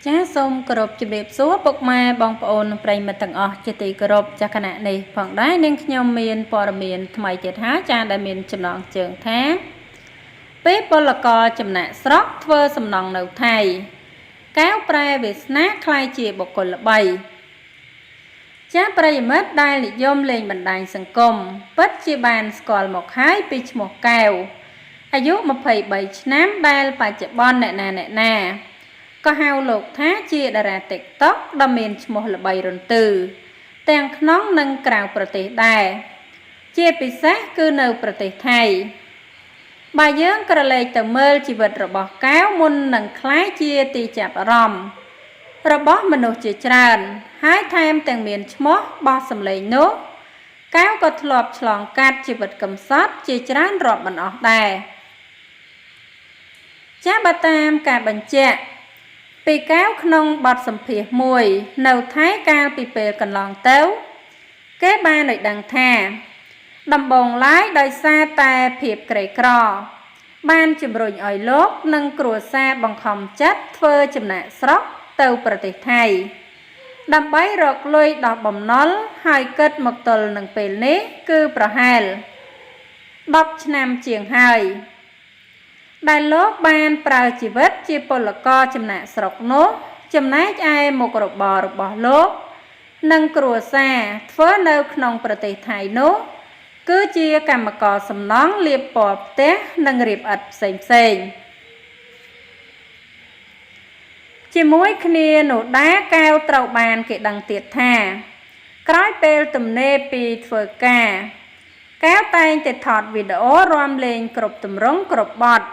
ចាសូមគោរពជម្រាបសួរពុកម៉ែបងប្អូនប្រិយមិត្តទាំងអស់ជាទីគោរពចាគណៈនេះផងដែរនាងខ្ញុំមានព័ត៌មានថ្មីទៀតហើយចាដែលមានចំណងជើងថាពេលពលករចំណាក់ស្រុកធ្វើសំណង់នៅថៃកែវប្រែវាសនាខ្លាយជាបុគ្គលល្បីចាប្រិយមិត្តដែលនិយមលេងបណ្ដាញសង្គមពិតជាបានស្គាល់មកហើយពីឈ្មោះកែវអាយុ23ឆ្នាំដែលបច្ចុប្បន្នអ្នកណាក៏ហៅលោកថាជាតារា TikTok ដ៏មានឈ្មោះល្បីរន្ទឺទាំងក្នុងនិងក្រៅប្រទេសដែរជាពិសេសគឺនៅប្រទេសថៃបើយើងក្រឡេកទៅមើលជីវិតរបស់កែវមុននឹងក្លាយជាទីចាប់អារម្មណ៍របស់មនុស្សជាច្រើនហើយថែមទាំងមានឈ្មោះបោះសម្លេងនោះកែវក៏ធ្លាប់ឆ្លងកាត់ជីវិតកំសត់ជាច្រើនរាប់មិនអស់ដែរចាបើតាមការបញ្ជាក់ពីកែវក្នុងបទសម្ភាសន៍មួយនៅថៃកាលពីពេលកន្លងទៅគេបានឲ្យដឹងថាដំបងឡើយដោយសារតែភាពក្រីក្របានជំរុញឲ្យលោកនិងគ្រួសារបង្ខំចិត្តធ្វើចំណាកស្រុកទៅប្រទេសថៃដើម្បីរកលុយដោះបំណុលហើយគិតមកទល់នឹងពេលនេះគឺប្រហែល10ឆ្នាំជាងហើយដែលលោកបានប្រើជីវិតជាពលករចំណាក់ស្រុកនោះចំណែកឯមុខរបររបស់លោកនិងគ្រួសារធ្វើនៅក្នុងប្រទេសថៃនោះគឺជាកម្មករសំណង់លាបពណ៌ផ្ទះនិងរៀបឥដ្ឋផ្សេងជាមួយគ្នានោះដែរកែវត្រូវបានគេដឹងទៀតថាក្រោយពេលទំនេរពីធ្វើការកែវតែងតែថតវីដេអូរាំលេងគ្រប់ទម្រង់គ្រប់បទ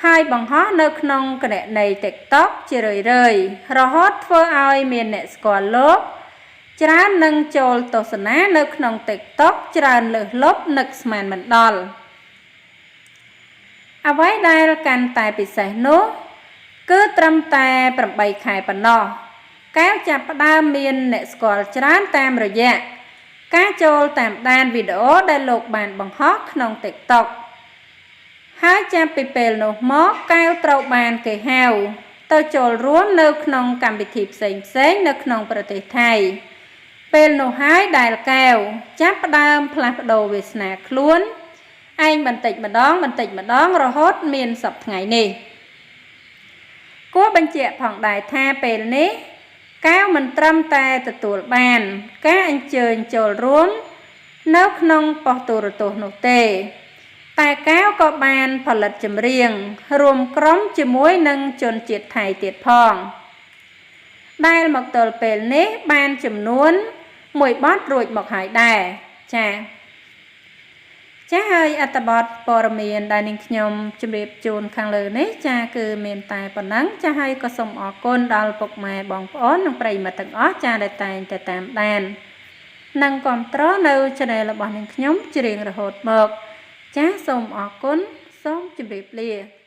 ហើយបង្ហោះនៅក្នុងគណនី TikTok ជារឿយរហូតធ្វើឲ្យមានអ្នកស្គាល់លោកច្រើននឹងចូលទស្សនានៅក្នុង TikTok ច្រើនលើសលប់នឹកស្មានមិនដល់អ្វីដែលកាន់តែពិសេសនោះគឺត្រឹមតែ8ខែប៉ុណ្ណោះកែវចាប់ផ្ដើមមានអ្នកស្គាល់ច្រើនតាមរយៈការចូលតាមដានវីដេអូដែលលោកបានបង្ហោះក្នុង TikTokហើយចាប់ពីពេលនោះមកកែវត្រូវបានគេហៅទៅចូលរួមនៅក្នុងកម្មវិធីផ្សេងនៅក្នុងប្រទេសថៃពេលនោះហើយដែលកែវចាប់ផ្ដើមផ្លាស់ប្ដូរវាសនាខ្លួនឯងបន្តិចម្ដងរហូតមានសប្តាហ៍ថ្ងៃនេះគួរបញ្ជាក់ផងដែរថាពេលនេះកែវមិនត្រឹមតែទទួលបានការអញ្ជើញចូលរួមនៅក្នុងប៉ុស្តិ៍ទូរទស្សន៍នោះទេតែកែវក៏បានផលិតចម្រៀងរួមក្រុមជាមួយនឹងជនជាតិថៃទៀតផងដែលមកទល់ពេលនេះបានចំនួន1បទរួចមកហើយដែរចាហើយអត្ថបទព័ត៌មានដែលនាងខ្ញុំជម្រាបជូនខាងលើនេះចាគឺមានតែប៉ុណ្ណឹងចាហើយក៏សូមអរគុណដល់ពុកម៉ែបងប្អូននិងប្រិយមិត្តទាំងអស់ចាដែលតែងតែតាមដាននិងគាំទ្រនៅ Channel របស់នាងខ្ញុំជារៀងរហូតមកចាសូមអរគុណសូមជម្រាបលា